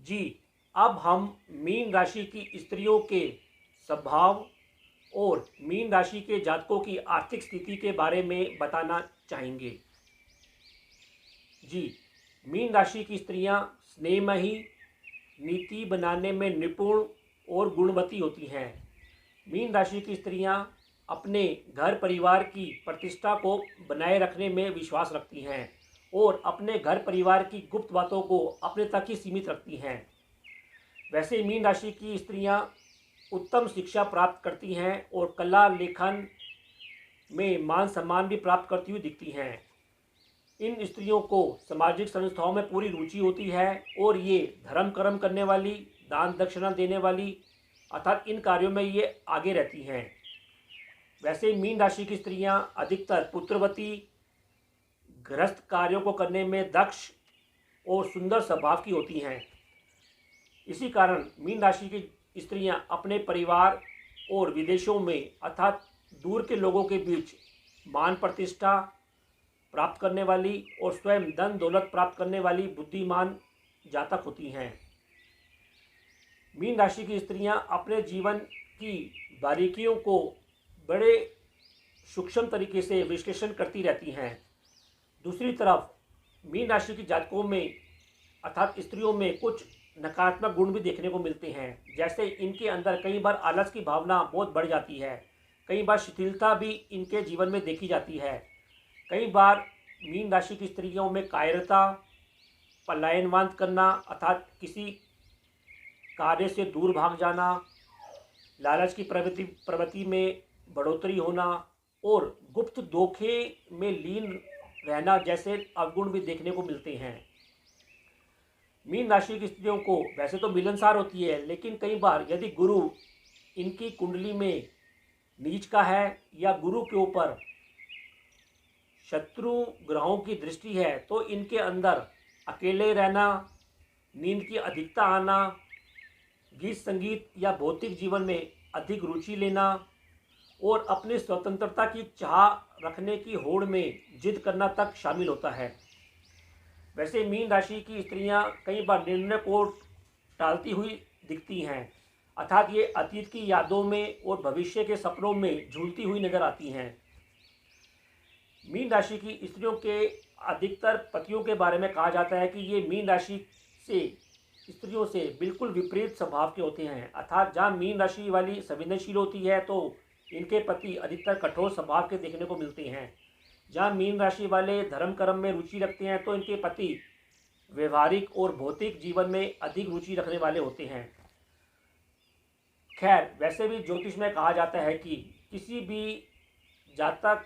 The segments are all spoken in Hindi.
जी, अब हम मीन राशि की स्त्रियों के स्वभाव और मीन राशि के जातकों की आर्थिक स्थिति के बारे में बताना चाहेंगे। जी, मीन राशि की स्त्रियां स्नेहमयी, नीति बनाने में निपुण और गुणवती होती हैं। मीन राशि की स्त्रियां अपने घर परिवार की प्रतिष्ठा को बनाए रखने में विश्वास रखती हैं और अपने घर परिवार की गुप्त बातों को अपने तक ही सीमित रखती हैं। वैसे मीन राशि की स्त्रियां उत्तम शिक्षा प्राप्त करती हैं और कला लेखन में मान सम्मान भी प्राप्त करती हुई दिखती हैं। इन स्त्रियों को सामाजिक संस्थाओं में पूरी रुचि होती है और ये धर्म कर्म करने वाली, दान दक्षिणा देने वाली, अर्थात इन कार्यों में ये आगे रहती हैं। वैसे मीन राशि की स्त्रियां अधिकतर पुत्रवती, गृहस्थ कार्यों को करने में दक्ष और सुंदर स्वभाव की होती हैं। इसी कारण मीन राशि की स्त्रियां अपने परिवार और विदेशों में अर्थात दूर के लोगों के बीच मान प्रतिष्ठा प्राप्त करने वाली और स्वयं धन दौलत प्राप्त करने वाली बुद्धिमान जातक होती हैं। मीन राशि की स्त्रियां अपने जीवन की बारीकियों को बड़े सूक्ष्म तरीके से विश्लेषण करती रहती हैं। दूसरी तरफ मीन राशि की जातकों में अर्थात स्त्रियों में कुछ नकारात्मक गुण भी देखने को मिलते हैं। जैसे इनके अंदर कई बार आलस की भावना बहुत बढ़ जाती है, कई बार शिथिलता भी इनके जीवन में देखी जाती है। कई बार मीन राशि की स्त्रियों में कायरता, पलायनवान करना अर्थात किसी कार्य से दूर भाग जाना, लालच की प्रवृत्ति में बढ़ोतरी होना और गुप्त धोखे में लीन रहना जैसे अवगुण भी देखने को मिलते हैं। मीन राशि की स्त्रियों को वैसे तो मिलनसार होती है, लेकिन कई बार यदि गुरु इनकी कुंडली में नीच का है या गुरु के ऊपर शत्रु ग्रहों की दृष्टि है तो इनके अंदर अकेले रहना, नींद की अधिकता आना, गीत संगीत या भौतिक जीवन में अधिक रुचि लेना और अपनी स्वतंत्रता की चाह रखने की होड़ में जिद करना तक शामिल होता है। वैसे मीन राशि की स्त्रियां कई बार निर्णय को टालती हुई दिखती हैं, अर्थात ये अतीत की यादों में और भविष्य के सपनों में झूलती हुई नजर आती हैं। मीन राशि की स्त्रियों के अधिकतर पतियों के बारे में कहा जाता है कि ये मीन राशि से स्त्रियों से बिल्कुल विपरीत स्वभाव के होते हैं। अर्थात जहाँ मीन राशि वाली संवेदनशील होती है तो इनके पति अधिकतर कठोर स्वभाव के देखने को मिलते हैं। जहाँ मीन राशि वाले धर्म कर्म में रुचि रखते हैं तो इनके पति व्यवहारिक और भौतिक जीवन में अधिक रुचि रखने वाले होते हैं। खैर, वैसे भी ज्योतिष में कहा जाता है कि किसी भी जातक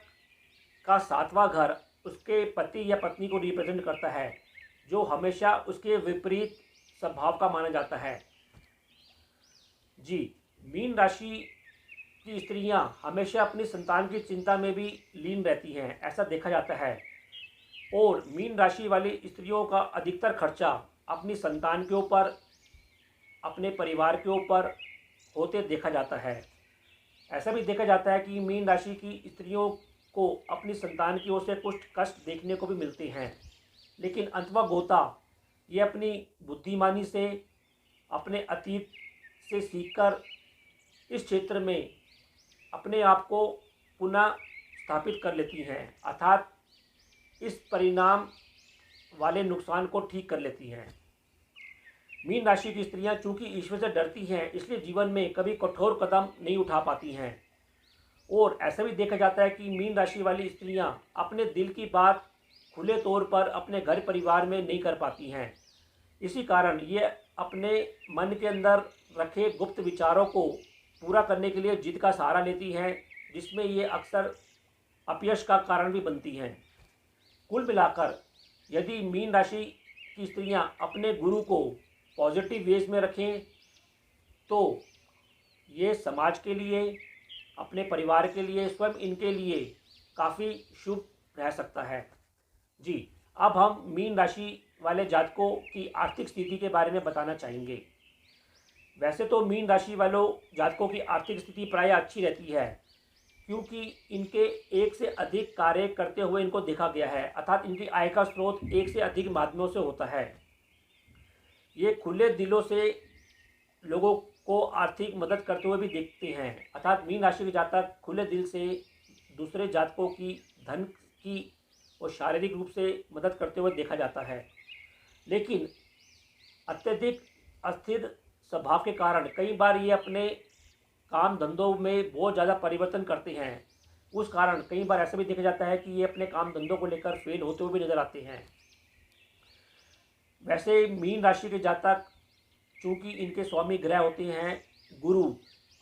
का सातवां घर उसके पति या पत्नी को रिप्रेजेंट करता है, जो हमेशा उसके विपरीत स्वभाव का माना जाता है। जी, मीन राशि की स्त्रियां हमेशा अपनी संतान की चिंता में भी लीन रहती हैं, ऐसा देखा जाता है। और मीन राशि वाली स्त्रियों का अधिकतर खर्चा अपनी संतान के ऊपर, अपने परिवार के ऊपर होते देखा जाता है। ऐसा भी देखा जाता है कि मीन राशि की स्त्रियों को अपनी संतान की ओर से कुछ कष्ट देखने को भी मिलते हैं, लेकिन अंततः ये अपनी बुद्धिमानी से, अपने अतीत से सीखकर इस क्षेत्र में अपने आप को पुनः स्थापित कर लेती हैं, अर्थात इस परिणाम वाले नुकसान को ठीक कर लेती हैं। मीन राशि की स्त्रियां चूंकि ईश्वर से डरती हैं, इसलिए जीवन में कभी कठोर कदम नहीं उठा पाती हैं। और ऐसा भी देखा जाता है कि मीन राशि वाली स्त्रियां अपने दिल की बात खुले तौर पर अपने घर परिवार में नहीं कर पाती हैं। इसी कारण ये अपने मन के अंदर रखे गुप्त विचारों को पूरा करने के लिए जिद का सहारा लेती हैं, जिसमें ये अक्सर अपयश का कारण भी बनती हैं। कुल मिलाकर यदि मीन राशि की स्त्रियां अपने गुरु को पॉजिटिव वेज में रखें तो ये समाज के लिए, अपने परिवार के लिए, स्वयं इनके लिए काफ़ी शुभ रह सकता है। जी, अब हम मीन राशि वाले जातकों की आर्थिक स्थिति के बारे में बताना चाहेंगे। वैसे तो मीन राशि वालों जातकों की आर्थिक स्थिति प्रायः अच्छी रहती है, क्योंकि इनके एक से अधिक कार्य करते हुए इनको देखा गया है, अर्थात इनकी आय का स्रोत एक से अधिक माध्यमों से होता है। ये खुले दिलों से लोगों को आर्थिक मदद करते हुए भी देखते हैं, अर्थात मीन राशि के जातक खुले दिल से दूसरे जातकों की धन की और शारीरिक रूप से मदद करते हुए देखा जाता है। लेकिन अत्यधिक अस्थिर स्वभाव के कारण कई बार ये अपने काम धंधों में बहुत ज़्यादा परिवर्तन करते हैं। उस कारण कई बार ऐसा भी देखा जाता है कि ये अपने काम धंधों को लेकर फेल होते हुए भी नजर आते हैं। वैसे मीन राशि के जातक चूंकि इनके स्वामी ग्रह होते हैं गुरु,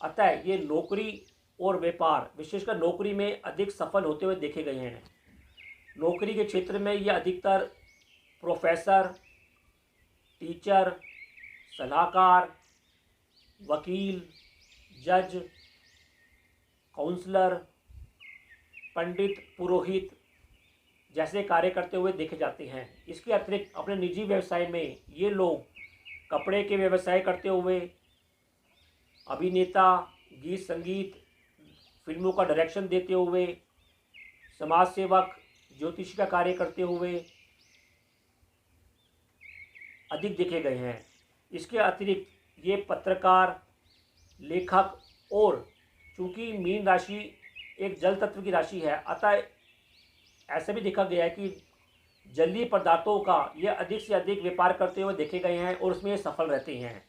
अतः ये नौकरी और व्यापार, विशेषकर नौकरी में अधिक सफल होते हुए देखे गए हैं। नौकरी के क्षेत्र में ये अधिकतर प्रोफेसर, टीचर, सलाहकार, वकील, जज, काउंसलर, पंडित, पुरोहित जैसे कार्य करते हुए देखे जाते हैं। इसके अतिरिक्त अपने निजी व्यवसाय में ये लोग कपड़े के व्यवसाय करते हुए, अभिनेता, गीत संगीत, फिल्मों का डायरेक्शन देते हुए, समाज सेवक, ज्योतिष का कार्य करते हुए अधिक देखे गए हैं। इसके अतिरिक्त ये पत्रकार, लेखक और चूंकि मीन राशि एक जल तत्व की राशि है, अतः ऐसा भी देखा गया है कि जलीय पदार्थों का ये अधिक से अधिक व्यापार करते हुए देखे गए हैं और उसमें ये सफल रहते हैं।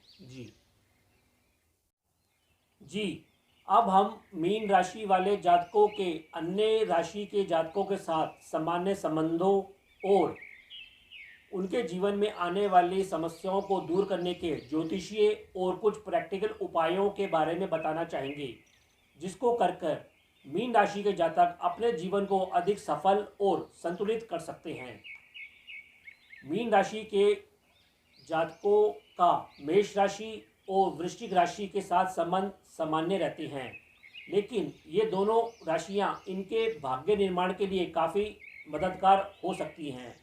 जी अब हम मीन राशि वाले जातकों के अन्य राशि के जातकों के साथ सामान्य संबंधों और उनके जीवन में आने वाली समस्याओं को दूर करने के ज्योतिषीय और कुछ प्रैक्टिकल उपायों के बारे में बताना चाहेंगे, जिसको कर मीन राशि के जातक अपने जीवन को अधिक सफल और संतुलित कर सकते हैं। मीन राशि के जातकों का मेष राशि और वृश्चिक राशि के साथ संबंध सामान्य रहते हैं, लेकिन ये दोनों राशियां इनके भाग्य निर्माण के लिए काफ़ी मददगार हो सकती हैं।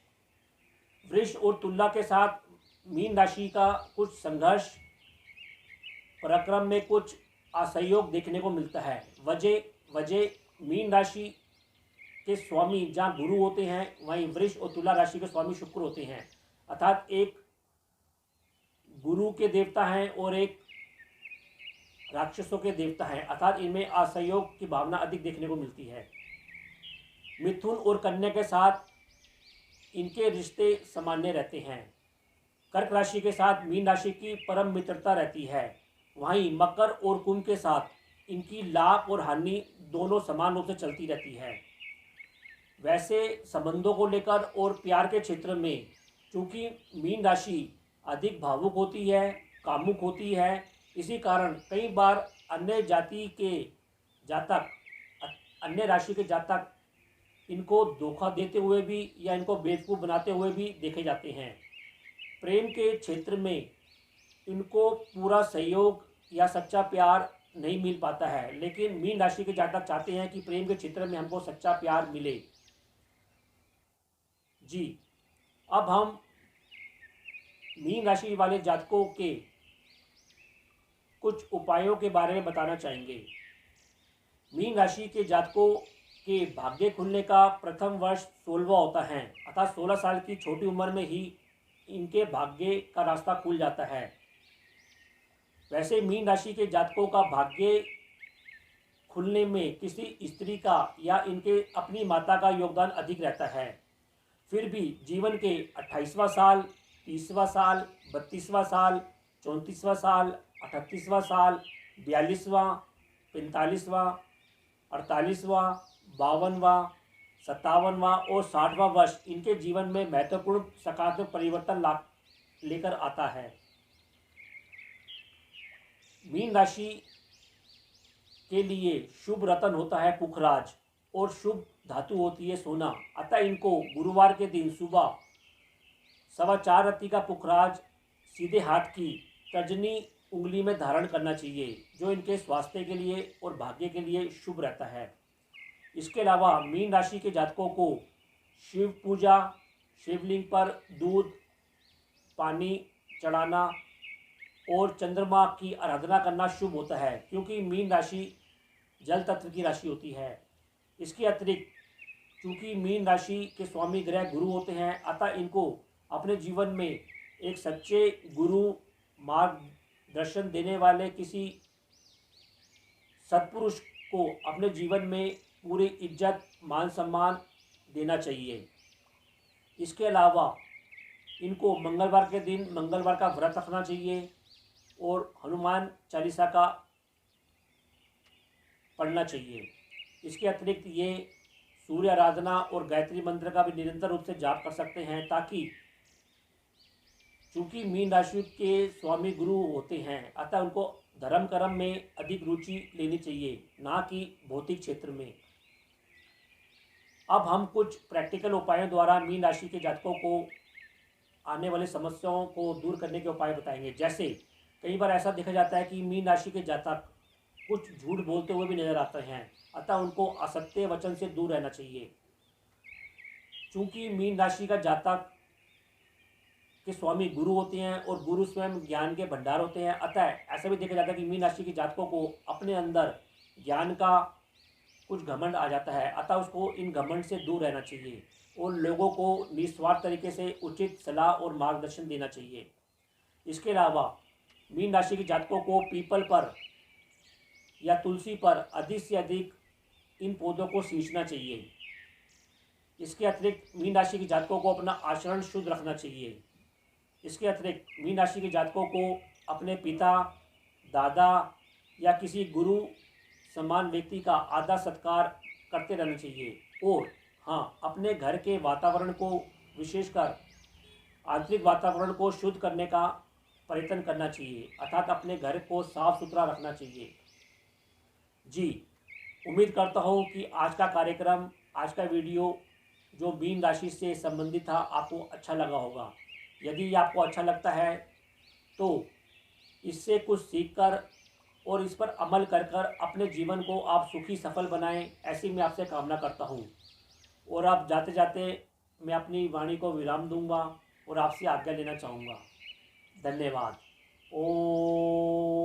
वृष और तुला के साथ मीन राशि का कुछ संघर्ष, पराक्रम में कुछ असहयोग देखने को मिलता है। वजह मीन राशि के स्वामी जहाँ गुरु होते हैं, वहीं वृष और तुला राशि के स्वामी शुक्र होते हैं, अर्थात एक गुरु के देवता हैं और एक राक्षसों के देवता हैं, अर्थात इनमें असहयोग की भावना अधिक देखने को मिलती है। मिथुन और कन्या के साथ इनके रिश्ते सामान्य रहते हैं। कर्क राशि के साथ मीन राशि की परम मित्रता रहती है। वहीं मकर और कुंभ के साथ इनकी लाभ और हानि दोनों समान रूप से चलती रहती है। वैसे संबंधों को लेकर और प्यार के क्षेत्र में चूंकि मीन राशि अधिक भावुक होती है, कामुक होती है, इसी कारण कई बार अन्य जाति के जातक, अन्य राशि के जातक इनको धोखा देते हुए भी या इनको बेवकूफ़ बनाते हुए भी देखे जाते हैं। प्रेम के क्षेत्र में इनको पूरा सहयोग या सच्चा प्यार नहीं मिल पाता है, लेकिन मीन राशि के जातक चाहते हैं कि प्रेम के क्षेत्र में हमको सच्चा प्यार मिले। अब हम मीन राशि वाले जातकों के कुछ उपायों के बारे में बताना चाहेंगे। मीन राशि के जातकों के भाग्य खुलने का प्रथम वर्ष 16वां होता है, अर्थात 16 साल की छोटी उम्र में ही इनके भाग्य का रास्ता खुल जाता है। वैसे मीन राशि के जातकों का भाग्य खुलने में किसी स्त्री का या इनके अपनी माता का योगदान अधिक रहता है। फिर भी जीवन के 28वां साल, 30वां साल, 32वां साल, 34वां साल, 38वां साल, 42वां, 45वां, 48वां, 52वां, 57वां और 60वां वर्ष इनके जीवन में महत्वपूर्ण सकारात्मक परिवर्तन लेकर आता है। मीन राशि के लिए शुभ रत्न होता है पुखराज और शुभ धातु होती है सोना, अतः इनको गुरुवार के दिन सुबह 4:15 रत्ती का पुखराज सीधे हाथ की तर्जनी उंगली में धारण करना चाहिए, जो इनके स्वास्थ्य के लिए और भाग्य के लिए शुभ रहता है। इसके अलावा मीन राशि के जातकों को शिव पूजा, शिवलिंग पर दूध पानी चढ़ाना और चंद्रमा की आराधना करना शुभ होता है, क्योंकि मीन राशि जल तत्व की राशि होती है। इसके अतिरिक्त चूँकि मीन राशि के स्वामी ग्रह गुरु होते हैं, अतः इनको अपने जीवन में एक सच्चे गुरु, मार्गदर्शन देने वाले किसी सत्पुरुष को अपने जीवन में पूरी इज्जत, मान सम्मान देना चाहिए। इसके अलावा इनको मंगलवार के दिन मंगलवार का व्रत रखना चाहिए और हनुमान चालीसा का पढ़ना चाहिए। इसके अतिरिक्त ये सूर्य आराधना और गायत्री मंत्र का भी निरंतर रूप से जाप कर सकते हैं, ताकि चूँकि मीन राशि के स्वामी गुरु होते हैं, अतः उनको धर्म कर्म में अधिक रुचि लेनी चाहिए, ना कि भौतिक क्षेत्र में। अब हम कुछ प्रैक्टिकल उपायों द्वारा मीन राशि के जातकों को आने वाली समस्याओं को दूर करने के उपाय बताएंगे। जैसे कई बार ऐसा देखा जाता है कि मीन राशि के जातक कुछ झूठ बोलते हुए भी नजर आते हैं, अतः उनको असत्य वचन से दूर रहना चाहिए। चूँकि मीन राशि का जातक के स्वामी गुरु होते हैं और गुरु स्वयं ज्ञान के भंडार होते हैं, अतः ऐसा भी देखा जाता है कि मीन राशि के जातकों को अपने अंदर ज्ञान का कुछ घमंड आ जाता है, अतः उसको इन घमंड से दूर रहना चाहिए और लोगों को निस्वार्थ तरीके से उचित सलाह और मार्गदर्शन देना चाहिए। इसके अलावा मीन राशि के जातकों को पीपल पर या तुलसी पर अधिक से अधिक इन पौधों को सींचना चाहिए। इसके अतिरिक्त मीन राशि के जातकों को अपना आचरण शुद्ध रखना चाहिए। इसके अतिरिक्त मीन राशि के जातकों को अपने पिता, दादा या किसी गुरु समान व्यक्ति का आदर सत्कार करते रहना चाहिए। और हाँ, अपने घर के वातावरण को, विशेषकर आंतरिक वातावरण को शुद्ध करने का प्रयत्न करना चाहिए, अर्थात अपने घर को साफ सुथरा रखना चाहिए। जी, उम्मीद करता हूँ कि आज का कार्यक्रम, आज का वीडियो जो मीन राशि से संबंधित था, आपको अच्छा लगा होगा। यदि आपको अच्छा लगता है तो इससे कुछ सीखकर और इस पर अमल कर कर अपने जीवन को आप सुखी सफल बनाएं, ऐसी मैं आपसे कामना करता हूं। और आप जाते जाते मैं अपनी वाणी को विराम दूंगा और आपसे आज्ञा लेना चाहूँगा। धन्यवाद। ओम।